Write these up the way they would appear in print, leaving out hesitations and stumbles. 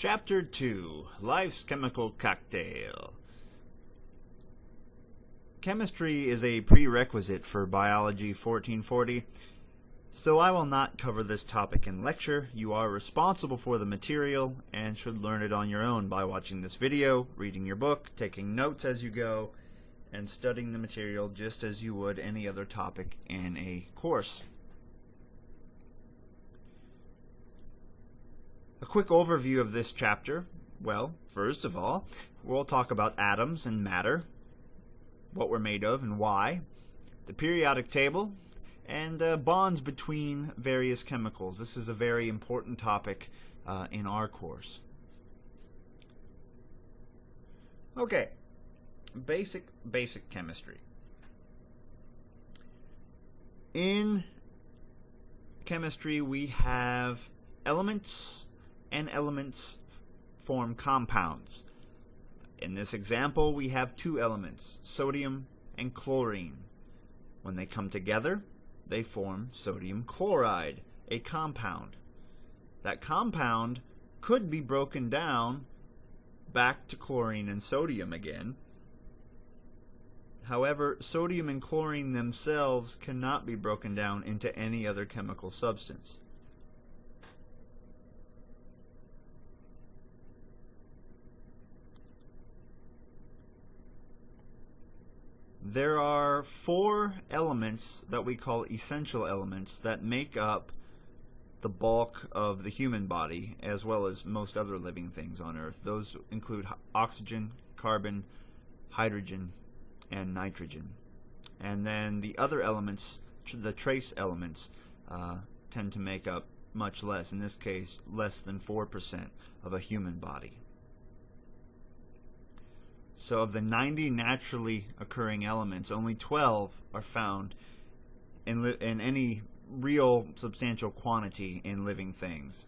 Chapter 2, Life's Chemical Cocktail. Chemistry is a prerequisite for Biology 1440, so I will not cover this topic in lecture. You are responsible for the material and should learn it on your own by watching this video, reading your book, taking notes as you go, and studying the material just as you would any other topic in a course. A quick overview of this chapter. Well, first of all, we'll talk about atoms and matter, what we're made of and why, the periodic table, and bonds between various chemicals. This is a very important topic in our course. Okay, basic chemistry. In chemistry, we have elements, and elements form compounds. In this example, we have two elements, sodium and chlorine. When they come together, they form sodium chloride, a compound. That compound could be broken down back to chlorine and sodium again. However, sodium and chlorine themselves cannot be broken down into any other chemical substance. There are four elements that we call essential elements that make up the bulk of the human body, as well as most other living things on Earth. Those include oxygen, carbon, hydrogen, and nitrogen. And then the other elements, the trace elements, tend to make up much less, in this case less than 4% of a human body. So of the 90 naturally occurring elements, only 12 are found in any real substantial quantity in living things.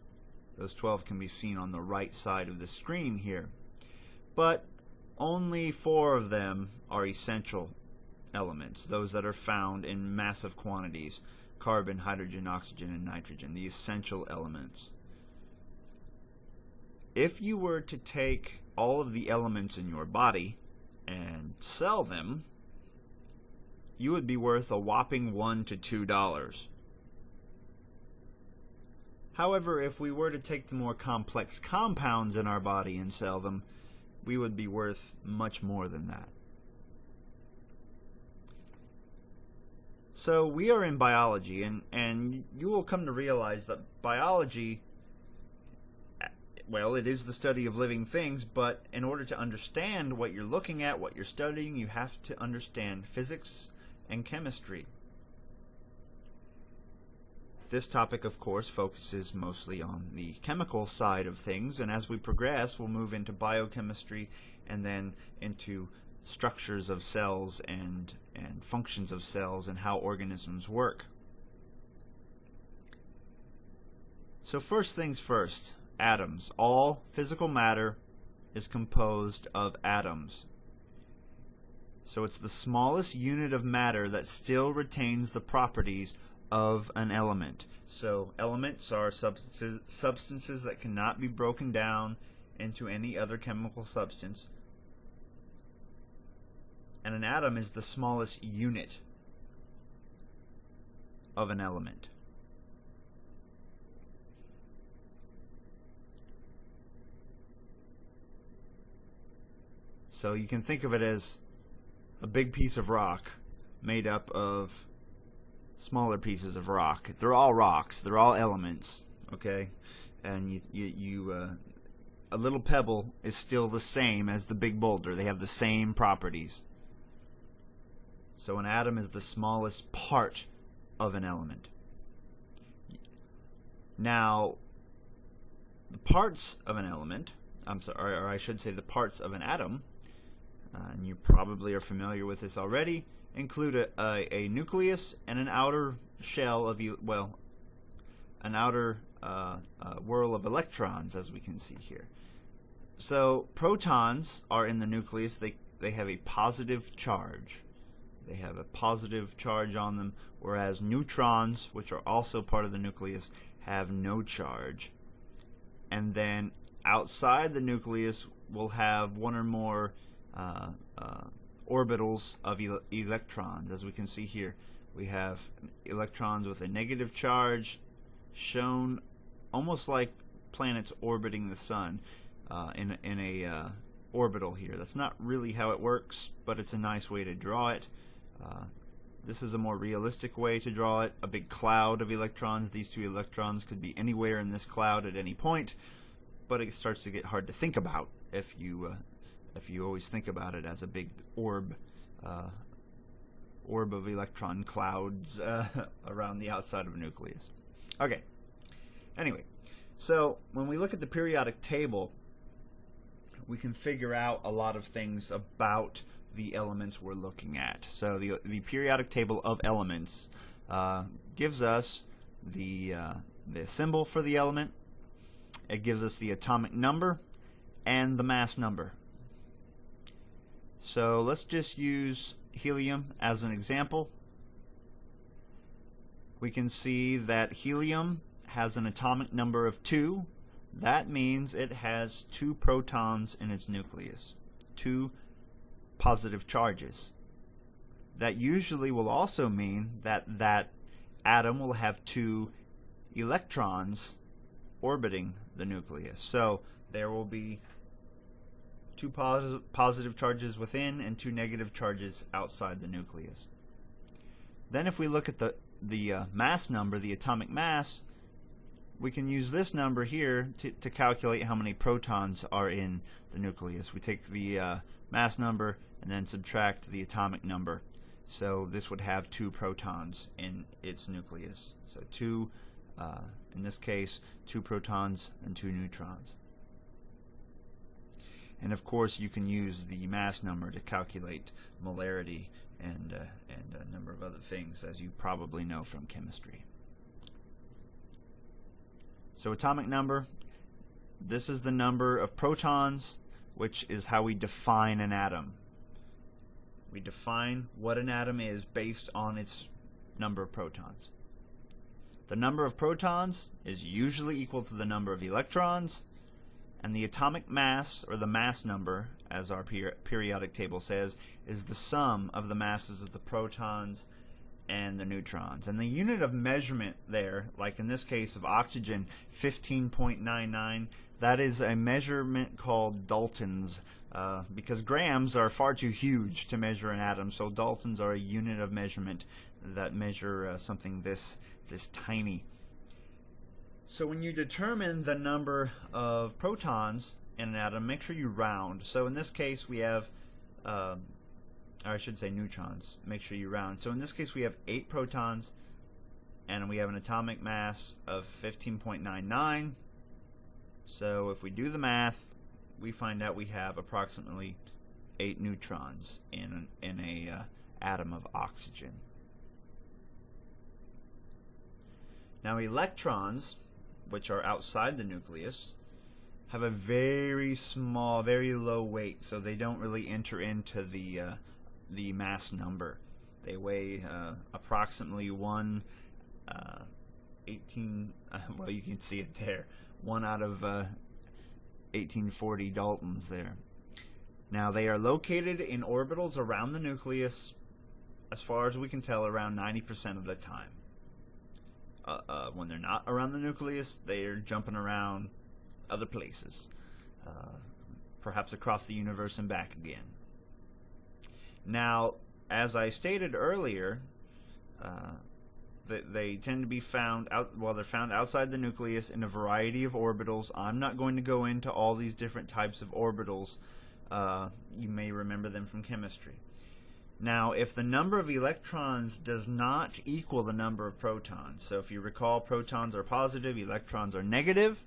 Those 12 can be seen on the right side of the screen here. But only 4 of them are essential elements, those that are found in massive quantities: carbon, hydrogen, oxygen, and nitrogen, the essential elements. If you were to take all of the elements in your body and sell them, you would be worth a whopping $1 to $2. However, if we were to take the more complex compounds in our body and sell them, we would be worth much more than that. So we are in biology, and you will come to realize that biology, well, it is the study of living things, but in order to understand what you're looking at, what you're studying, you have to understand physics and chemistry. This topic, of course, focuses mostly on the chemical side of things, and as we progress, we'll move into biochemistry and then into structures of cells and functions of cells and how organisms work. So first things first. Atoms. All physical matter is composed of atoms. So it's the smallest unit of matter that still retains the properties of an element. So elements are substances that cannot be broken down into any other chemical substance. And an atom is the smallest unit of an element. So you can think of it as a big piece of rock made up of smaller pieces of rock. They're all rocks. They're all elements, okay? And a little pebble is still the same as the big boulder. They have the same properties. So an atom is the smallest part of an element. Now, the parts of an element, or I should say the parts of an atom, and you probably are familiar with this already, include a nucleus and an outer shell of, well, an outer whirl of electrons, as we can see here. So protons are in the nucleus. They have a positive charge. They have a positive charge on them, whereas neutrons, which are also part of the nucleus, have no charge. And then outside the nucleus will have one or more orbitals of electrons. As we can see here, we have electrons with a negative charge shown almost like planets orbiting the sun in a orbital here. That's not really how it works, but it's a nice way to draw it. This is a more realistic way to draw it. A big cloud of electrons. These two electrons could be anywhere in this cloud at any point, but it starts to get hard to think about if you always think about it as a big orb of electron clouds around the outside of a nucleus. Okay. Anyway, so when we look at the periodic table, we can figure out a lot of things about the elements we're looking at. So the periodic table of elements gives us the symbol for the element. It gives us the atomic number and the mass number. So let's just use helium as an example. We can see that helium has an atomic number of 2. That means it has 2 protons in its nucleus, 2 positive charges. That usually will also mean that that atom will have 2 electrons orbiting the nucleus. So there will be 2 positive charges within and 2 negative charges outside the nucleus. Then if we look at the mass number, the atomic mass, we can use this number here to calculate how many protons are in the nucleus. We take the mass number and then subtract the atomic number. So this would have 2 protons in its nucleus. So in this case, 2 protons and 2 neutrons. And of course, you can use the mass number to calculate molarity and a number of other things, as you probably know from chemistry. So atomic number, this is the number of protons, which is how we define an atom. We define what an atom is based on its number of protons. The number of protons is usually equal to the number of electrons, and the atomic mass, or the mass number, as our periodic table says, is the sum of the masses of the protons and the neutrons. And the unit of measurement there, like in this case of oxygen, 15.99, that is a measurement called Daltons, because grams are far too huge to measure an atom, so Daltons are a unit of measurement that measure something this tiny. So when you determine the number of protons in an atom, make sure you round. So in this case we have, or I should say neutrons, make sure you round. So in this case we have 8 protons and we have an atomic mass of 15.99. So if we do the math, we find out we have approximately 8 neutrons in a atom of oxygen. Now electrons, which are outside the nucleus, have a very small, very low weight, so they don't really enter into the mass number. They weigh approximately 18, well, you can see it there, 1 out of 1840 Daltons there. Now they are located in orbitals around the nucleus, as far as we can tell, around 90% of the time. When they're not around the nucleus, they're jumping around other places, perhaps across the universe and back again. Now, as I stated earlier, they tend to be found they're found outside the nucleus in a variety of orbitals. I'm not going to go into all these different types of orbitals. You may remember them from chemistry. Now, if the number of electrons does not equal the number of protons, so if you recall, protons are positive, electrons are negative,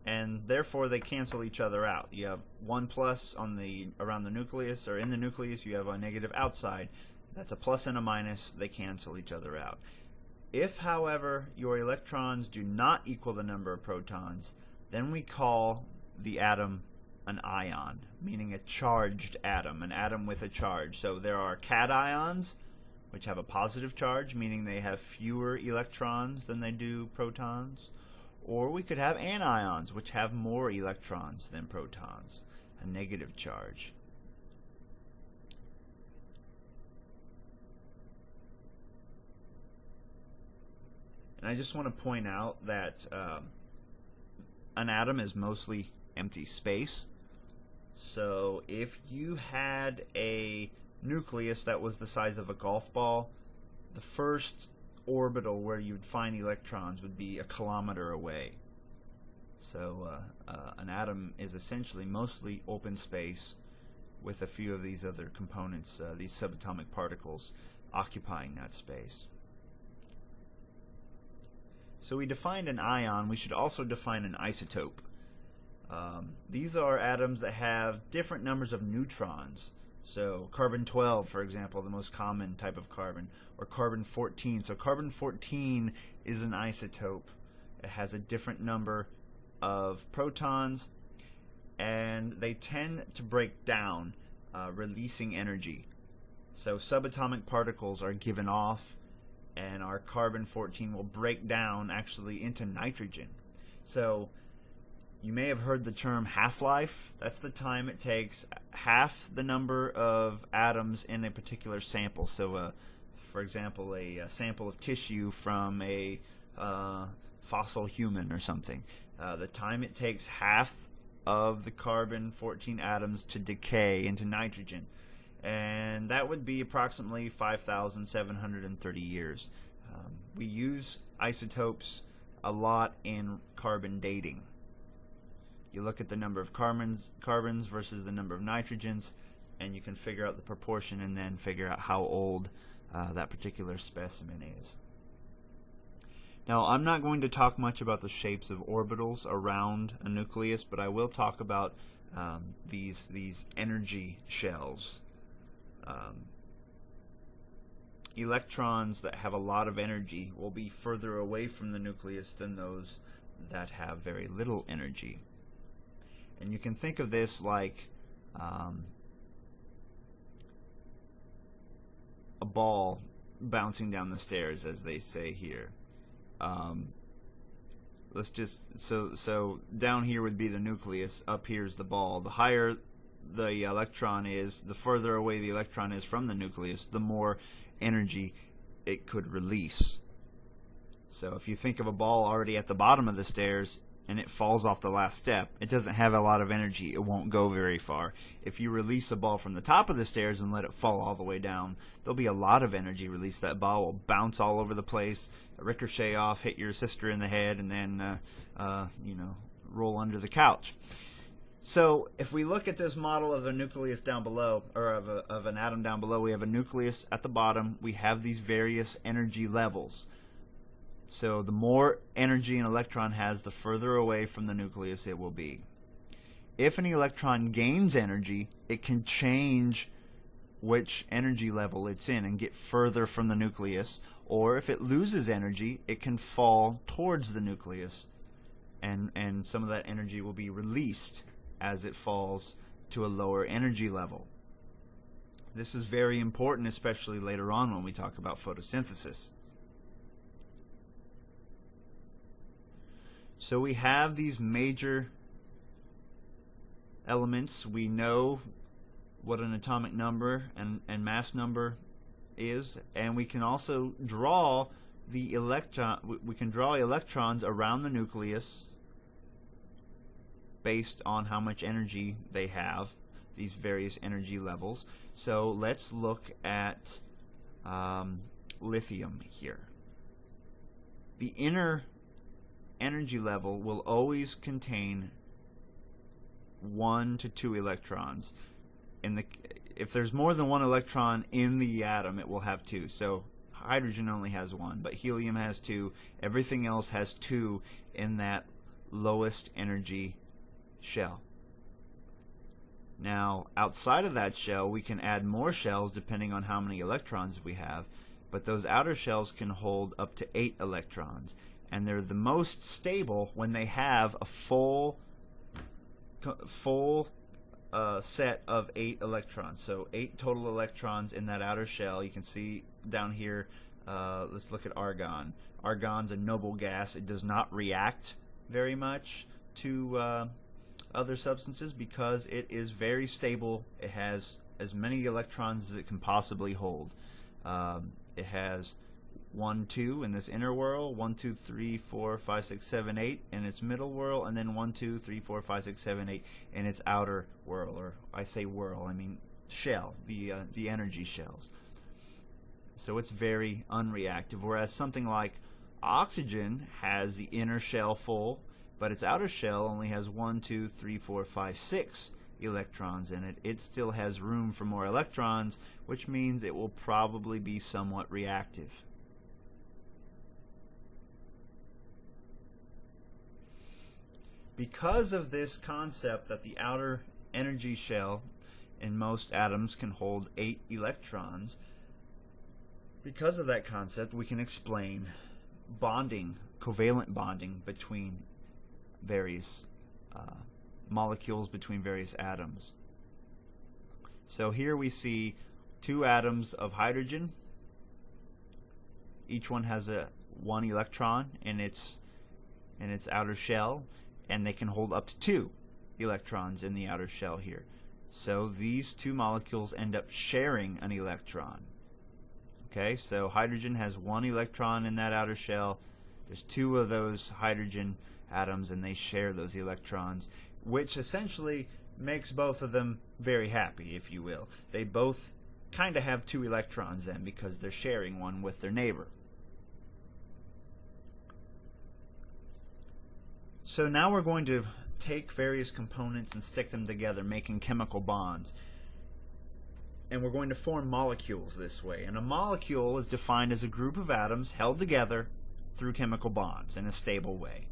and therefore they cancel each other out. You have 1 plus around the nucleus, or in the nucleus you have a negative outside. That's a plus and a minus. They cancel each other out. If, however, your electrons do not equal the number of protons, then we call the atom an ion, meaning a charged atom, an atom with a charge. So there are cations, which have a positive charge, meaning they have fewer electrons than they do protons, Or we could have anions, which have more electrons than protons, a negative charge. And I just want to point out that an atom is mostly empty space. So if you had a nucleus that was the size of a golf ball, the first orbital where you'd find electrons would be a kilometer away. So an atom is essentially mostly open space with a few of these other components, these subatomic particles, occupying that space. So we defined an ion. We should also define an isotope. These are atoms that have different numbers of neutrons. So carbon-12, for example, the most common type of carbon, or carbon-14. So carbon-14 is an isotope. It has a different number of protons, and they tend to break down, releasing energy. So subatomic particles are given off, and our carbon-14 will break down actually into nitrogen. So you may have heard the term half-life. That's the time it takes half the number of atoms in a particular sample. So for example, a sample of tissue from a fossil human or something. The time it takes half of the carbon-14 atoms to decay into nitrogen. And that would be approximately 5,730 years. We use isotopes a lot in carbon dating. You look at the number of carbons versus the number of nitrogens, and you can figure out the proportion and then figure out how old that particular specimen is. Now, I'm not going to talk much about the shapes of orbitals around a nucleus, but I will talk about these energy shells. Electrons that have a lot of energy will be further away from the nucleus than those that have very little energy. And you can think of this like a ball bouncing down the stairs, as they say here. Let's just so down here would be the nucleus, up here's the ball. The higher the electron is, the further away the electron is from the nucleus, the more energy it could release. So if you think of a ball already at the bottom of the stairs and it falls off the last step, it doesn't have a lot of energy. It won't go very far. If you release a ball from the top of the stairs and let it fall all the way down, there'll be a lot of energy released. That ball will bounce all over the place, ricochet off, hit your sister in the head, and then roll under the couch. So if we look at this model of a nucleus down below, or of an atom down below, we have a nucleus at the bottom. We have these various energy levels. So the more energy an electron has, the further away from the nucleus it will be. If an electron gains energy, it can change which energy level it's in and get further from the nucleus. Or if it loses energy, it can fall towards the nucleus, and some of that energy will be released as it falls to a lower energy level. This is very important, especially later on when we talk about photosynthesis. So we have these major elements. We know what an atomic number and mass number is, and we can also draw the electron. We can draw electrons around the nucleus based on how much energy they have, these various energy levels. So let's look at lithium here. The inner energy level will always contain 1 to 2 electrons. If there's more than 1 electron in the atom, it will have 2. So hydrogen only has 1, but helium has 2. Everything else has 2 in that lowest energy shell. Now, outside of that shell, we can add more shells depending on how many electrons we have, but those outer shells can hold up to 8 electrons, and they're the most stable when they have a full set of 8 electrons. So 8 total electrons in that outer shell. You can see down here, let's look at argon. Argon's a noble gas. It does not react very much to other substances because it is very stable. It has as many electrons as it can possibly hold. It has 1, 2 in this inner whirl, 1, 2, 3, 4, 5, 6, 7, 8 in its middle whirl, and then 1, 2, 3, 4, 5, 6, 7, 8 in its outer whirl, or I say whirl, I mean shell, the energy shells. So it's very unreactive, whereas something like oxygen has the inner shell full, but its outer shell only has 1, 2, 3, 4, 5, 6 electrons in it. It still has room for more electrons, which means it will probably be somewhat reactive. Because of this concept that the outer energy shell in most atoms can hold 8 electrons, because of that concept we can explain bonding, covalent bonding between various molecules, between various atoms. So here we see 2 atoms of hydrogen. Each one has 1 electron in its outer shell, and they can hold up to 2 electrons in the outer shell here. So these 2 molecules end up sharing an electron. Okay, so hydrogen has 1 electron in that outer shell. There's 2 of those hydrogen atoms, and they share those electrons, which essentially makes both of them very happy, if you will. They both kind of have 2 electrons then because they're sharing one with their neighbor. So now we're going to take various components and stick them together, making chemical bonds. And we're going to form molecules this way. And a molecule is defined as a group of atoms held together through chemical bonds in a stable way.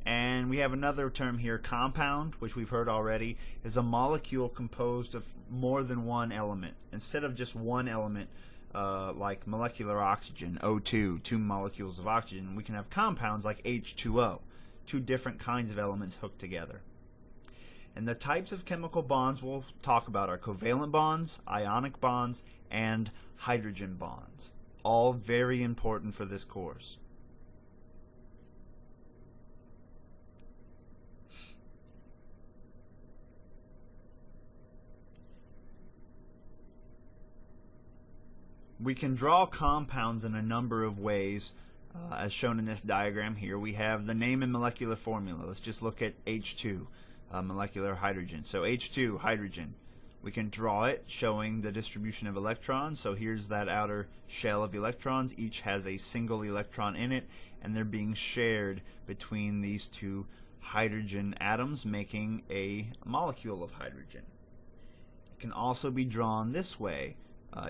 And we have another term here, compound, which we've heard already, is a molecule composed of more than one element. Instead of just one element, like molecular oxygen, O2, 2 molecules of oxygen, we can have compounds like H2O, 2 different kinds of elements hooked together. And the types of chemical bonds we'll talk about are covalent bonds, ionic bonds, and hydrogen bonds. All very important for this course. We can draw compounds in a number of ways, as shown in this diagram here. We have the name and molecular formula. Let's just look at H2, molecular hydrogen. So H2, hydrogen. We can draw it showing the distribution of electrons. So here's that outer shell of electrons. Each has a single electron in it, and they're being shared between these 2 hydrogen atoms, making a molecule of hydrogen. It can also be drawn this way.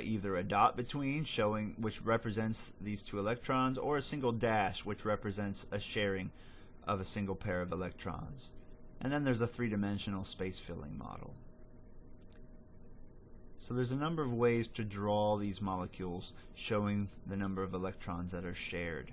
Either a dot between, showing which represents these 2 electrons, or a single dash, which represents a sharing of a single pair of electrons. And then there's a 3-dimensional space-filling model. So there's a number of ways to draw these molecules, showing the number of electrons that are shared.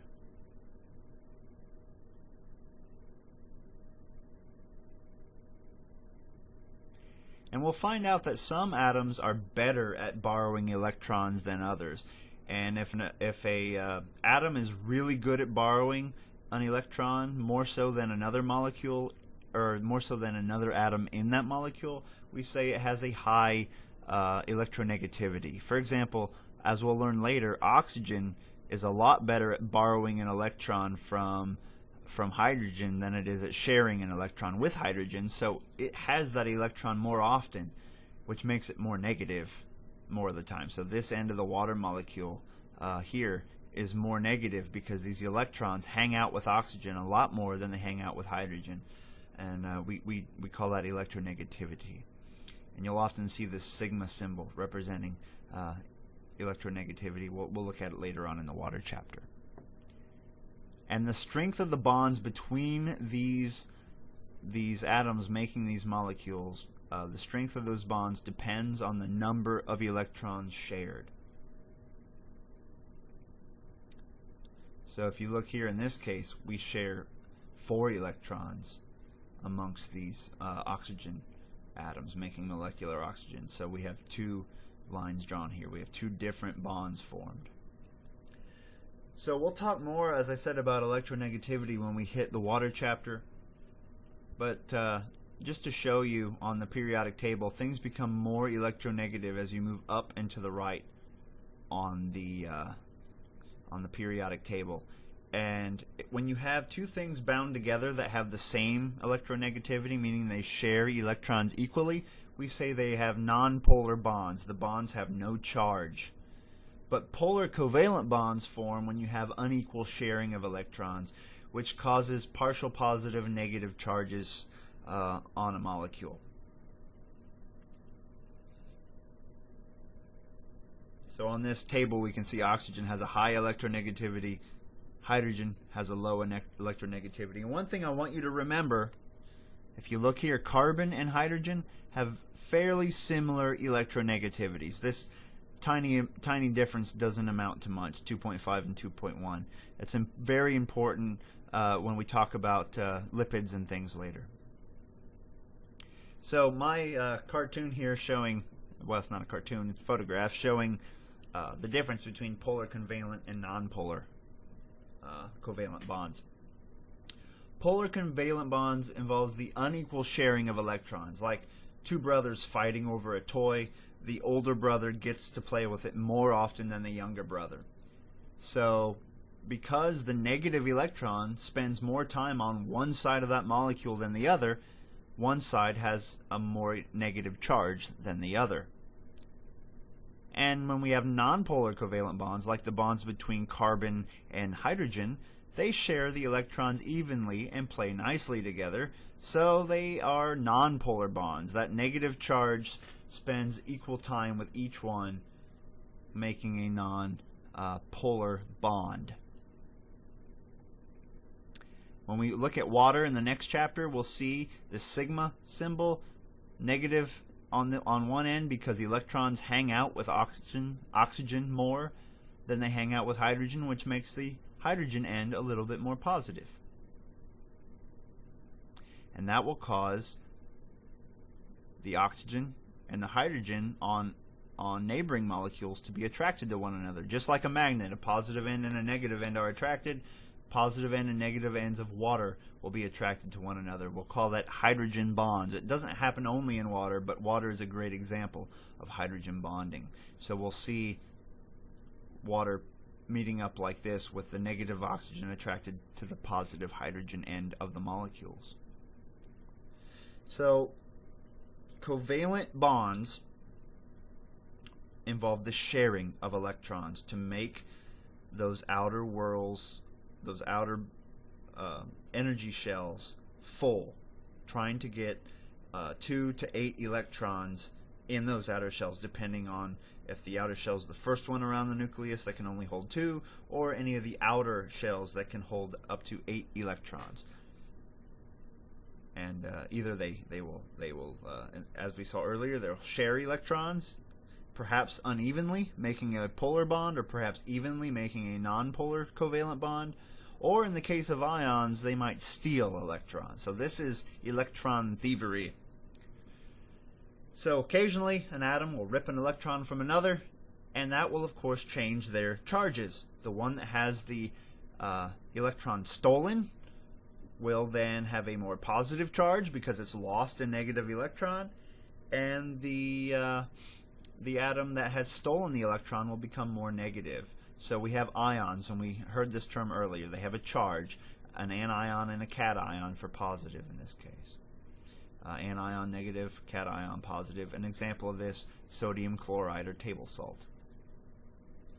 And we'll find out that some atoms are better at borrowing electrons than others. And if a atom is really good at borrowing an electron, more so than another molecule, or more so than another atom in that molecule, we say it has a high electronegativity. For example, as we'll learn later, oxygen is a lot better at borrowing an electron from hydrogen than it is at sharing an electron with hydrogen, so it has that electron more often, which makes it more negative more of the time. So this end of the water molecule here is more negative because these electrons hang out with oxygen a lot more than they hang out with hydrogen, and we call that electronegativity. And you'll often see this sigma symbol representing electronegativity. We'll look at it later on in the water chapter. And the strength of the bonds between these atoms making these molecules, the strength of those bonds depends on the number of electrons shared. So if you look here in this case, we share 4 electrons amongst these oxygen atoms making molecular oxygen. So we have 2 lines drawn here. We have 2 different bonds formed. So we'll talk more, as I said, about electronegativity when we hit the water chapter. But just to show you on the periodic table, things become more electronegative as you move up and to the right on the periodic table. And when you have two things bound together that have the same electronegativity, meaning they share electrons equally, we say they have nonpolar bonds. The bonds have no charge. But polar covalent bonds form when you have unequal sharing of electrons, which causes partial positive and negative charges on a molecule. So on this table we can see oxygen has a high electronegativity, hydrogen has a low electronegativity. And one thing I want you to remember, if you look here, carbon and hydrogen have fairly similar electronegativities. This tiny difference doesn't amount to much, 2.5 and 2.1. It's very important when we talk about lipids and things later. So my cartoon here showing, well, it's not a cartoon, it's a photograph showing the difference between polar covalent and nonpolar covalent bonds. Polar covalent bonds involves the unequal sharing of electrons, like two brothers fighting over a toy. The older brother gets to play with it more often than the younger brother. So because the negative electron spends more time on one side of that molecule than the other, one side has a more negative charge than the other. And when we have nonpolar covalent bonds, like the bonds between carbon and hydrogen, they share the electrons evenly and play nicely together, so they are nonpolar bonds. That negative charge spends equal time with each one, making a non-polar bond. When we look at water in the next chapter, we'll see the sigma symbol, negative on one end because electrons hang out with oxygen more than they hang out with hydrogen, which makes the hydrogen end a little bit more positive. And that will cause the oxygen and the hydrogen on neighboring molecules to be attracted to one another. Just like a magnet, a positive end and a negative end are attracted. Positive end and negative ends of water will be attracted to one another. We'll call that hydrogen bonds. It doesn't happen only in water, but water is a great example of hydrogen bonding. So we'll see water meeting up like this with the negative oxygen attracted to the positive hydrogen end of the molecules. So covalent bonds involve the sharing of electrons to make those outer whorls, those outer energy shells full, trying to get 2 to 8 electrons in those outer shells, depending on if the outer shell is the first one around the nucleus that can only hold 2, or any of the outer shells that can hold up to 8 electrons. And either they will as we saw earlier, they'll share electrons, perhaps unevenly, making a polar bond, or perhaps evenly, making a nonpolar covalent bond. Or in the case of ions, they might steal electrons. So this is electron thievery. So occasionally an atom will rip an electron from another, and that will of course change their charges. The one that has the electron stolen will then have a more positive charge because it's lost a negative electron, and the atom that has stolen the electron will become more negative. So we have ions, and we heard this term earlier. They have a charge, an anion and a cation for positive in this case. Anion negative, cation positive. An example of this, sodium chloride or table salt.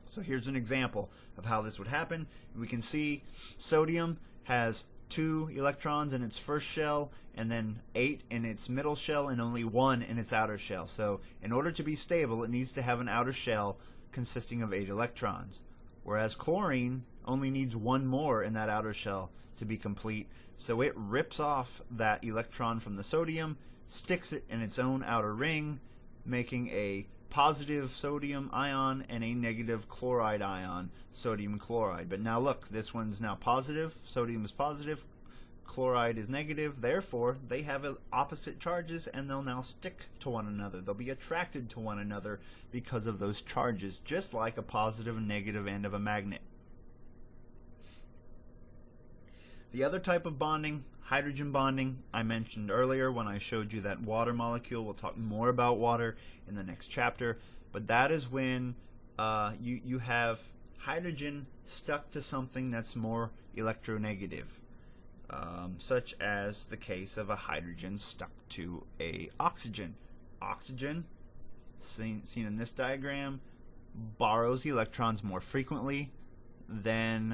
So here's an example of how this would happen. We can see sodium has 2 electrons in its first shell, and then 8 in its middle shell, and only 1 in its outer shell. So in order to be stable, it needs to have an outer shell consisting of 8 electrons. Whereas chlorine only needs 1 more in that outer shell to be complete, so it rips off that electron from the sodium, sticks it in its own outer ring, making a positive sodium ion and a negative chloride ion, sodium chloride. But now look, this one's now positive, sodium is positive, chloride is negative, therefore they have opposite charges and they'll now stick to one another. They'll be attracted to one another because of those charges, just like a positive and negative end of a magnet. The other type of bonding, hydrogen bonding, I mentioned earlier when I showed you that water molecule. We'll talk more about water in the next chapter, but that is when you have hydrogen stuck to something that's more electronegative, such as the case of a hydrogen stuck to a oxygen. Oxygen, seen in this diagram, borrows electrons more frequently than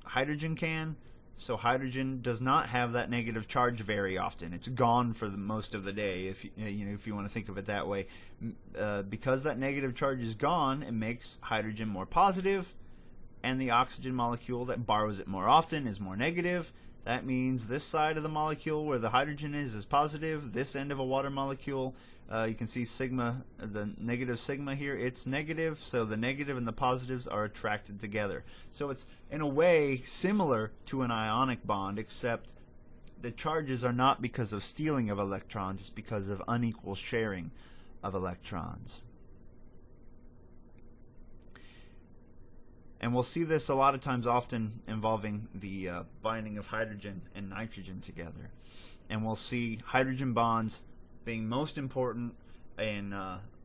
hydrogen can. So hydrogen does not have that negative charge very often. It's gone for most of the day, if you want to think of it that way. Because that negative charge is gone, it makes hydrogen more positive, and the oxygen molecule that borrows it more often is more negative. That means this side of the molecule where the hydrogen is positive. This end of a water molecule, you can see sigma, the negative sigma here, it's negative, so the negative and the positives are attracted together. So it's in a way similar to an ionic bond, except the charges are not because of stealing of electrons, it's because of unequal sharing of electrons. And we'll see this a lot of times often involving the binding of hydrogen and nitrogen together. And we'll see hydrogen bonds being most important in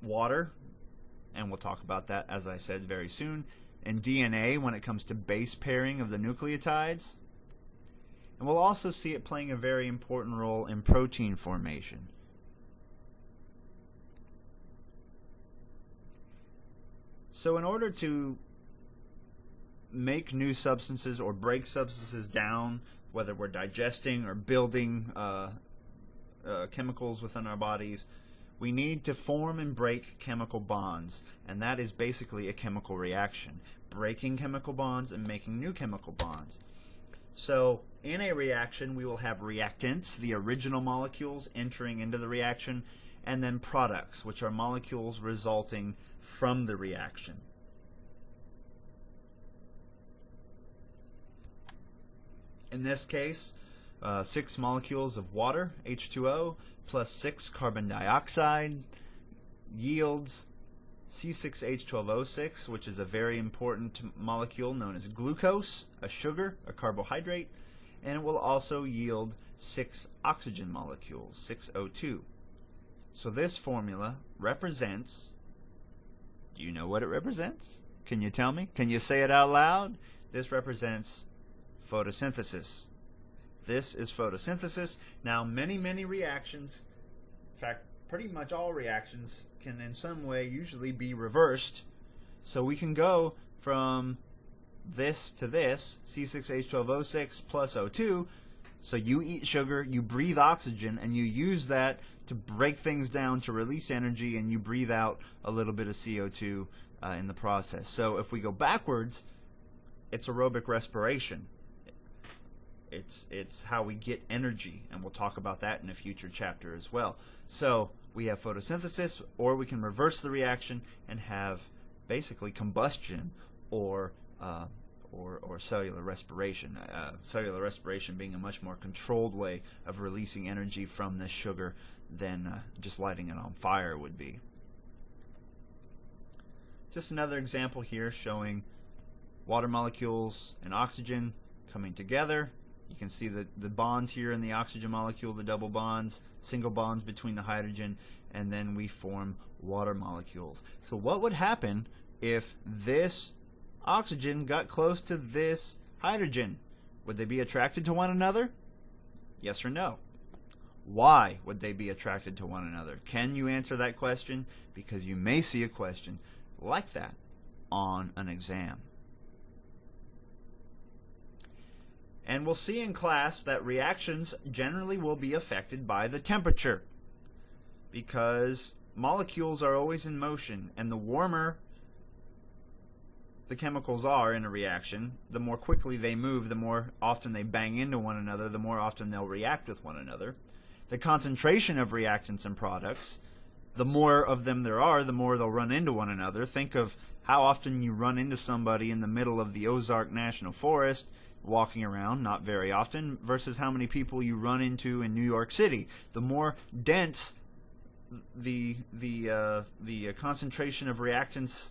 water, and we'll talk about that, as I said, very soon. In DNA, when it comes to base pairing of the nucleotides. And we'll also see it playing a very important role in protein formation. So in order to make new substances or break substances down, whether we're digesting or building chemicals within our bodies, we need to form and break chemical bonds, and that is basically a chemical reaction, breaking chemical bonds and making new chemical bonds. So in a reaction, we will have reactants, the original molecules entering into the reaction, and then products, which are molecules resulting from the reaction. In this case, 6 molecules of water, H2O, plus 6 carbon dioxide yields C6H12O6, which is a very important molecule known as glucose, a sugar, a carbohydrate, and it will also yield 6 oxygen molecules, 6O2. So this formula represents, do you know what it represents? Can you tell me? Can you say it out loud? This represents photosynthesis. This is photosynthesis. Now, many reactions, in fact, pretty much all reactions, can in some way usually be reversed. So we can go from this to this, C6H12O6 plus O2. So you eat sugar, you breathe oxygen, and you use that to break things down to release energy, and you breathe out a little bit of CO2 in the process. So if we go backwards, it's aerobic respiration. It's how we get energy, and we'll talk about that in a future chapter as well. So we have photosynthesis, or we can reverse the reaction and have basically combustion or cellular respiration. Cellular respiration being a much more controlled way of releasing energy from this sugar than just lighting it on fire would be. Just another example here showing water molecules and oxygen coming together. You can see the bonds here in the oxygen molecule, the double bonds, single bonds between the hydrogen, and then we form water molecules. So what would happen if this oxygen got close to this hydrogen? Would they be attracted to one another? Yes or no? Why would they be attracted to one another? Can you answer that question? Because you may see a question like that on an exam. And we'll see in class that reactions generally will be affected by the temperature, because molecules are always in motion, and the warmer the chemicals are in a reaction, the more quickly they move, the more often they bang into one another, the more often they'll react with one another. The concentration of reactants and products, the more of them there are, the more they'll run into one another. Think of how often you run into somebody in the middle of the Ozark National Forest walking around, not very often, versus how many people you run into in New York City. The more dense the concentration of reactants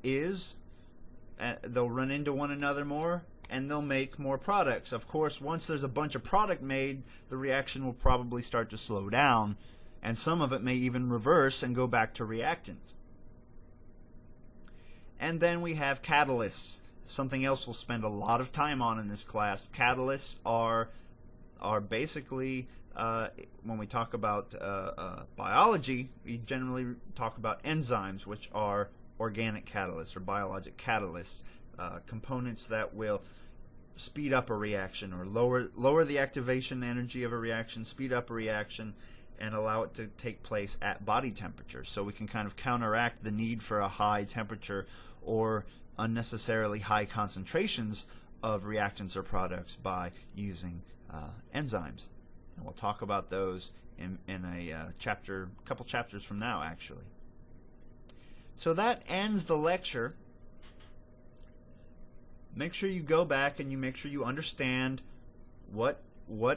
is, they'll run into one another more, and they'll make more products. Of course, once there's a bunch of product made, the reaction will probably start to slow down, and some of it may even reverse and go back to reactant. And then we have catalysts, something else we'll spend a lot of time on in this class. Catalysts are basically, when we talk about biology, we generally talk talk about enzymes, which are organic catalysts or biologic catalysts, components that will speed up a reaction or lower the activation energy of a reaction, speed up a reaction, and allow it to take place at body temperature. So we can kind of counteract the need for a high temperature or unnecessarily high concentrations of reactants or products by using enzymes. And we'll talk about those in a couple chapters from now, actually. So that ends the lecture. Make sure you go back and you make sure you understand what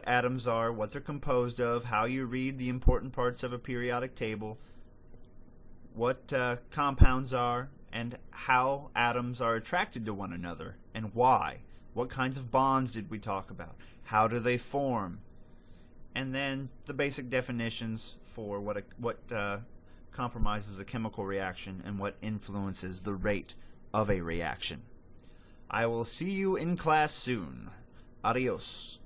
atoms are, what they're composed of, how you read the important parts of a periodic table, what compounds are, and how atoms are attracted to one another, and why. What kinds of bonds did we talk about? How do they form? And then the basic definitions for what compromises a chemical reaction and what influences the rate of a reaction. I will see you in class soon. Adios.